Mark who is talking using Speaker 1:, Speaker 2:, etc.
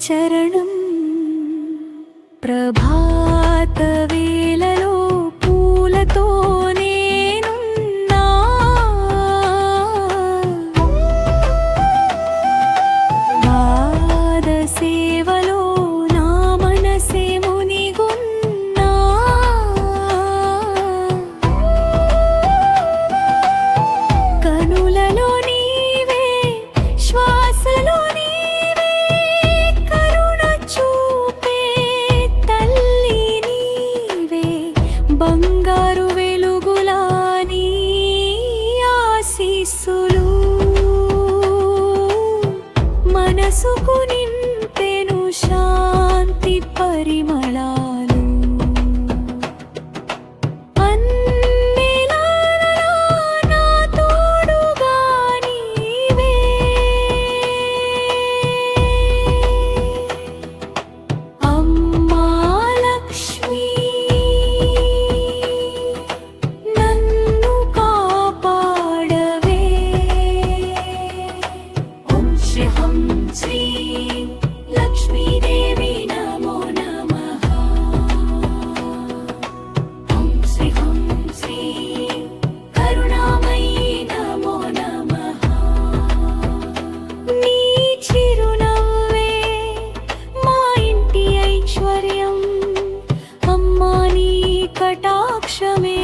Speaker 1: చరణం ప్రభాత వేళలో పూలతో నేనున్నా పాద సేవలో నా మనసే మునిగున్నా కనులలో నీవే శ్వాసలో నీవే కరుణ చూపే తల్లి నీవే బంగారు వెలుగులా నీ ఆశీస్సులు మనసుకు నింపెను శాంతి పరిమళాలు అన్నిలానా నా తోడుగా నీవే అమ్మా లక్ష్మీ నన్ను కాపాడవే ఓం శ్రీ హం శ్రీ లక్ష్మీదేవి నమో నమః ఓం శ్రీ హం శ్రీ కరుణామయీ నమో నమః నీ చిరునవ్వే మా ఇంటి ఐశ్వర్యం అమ్మా నీ కటాక్షమే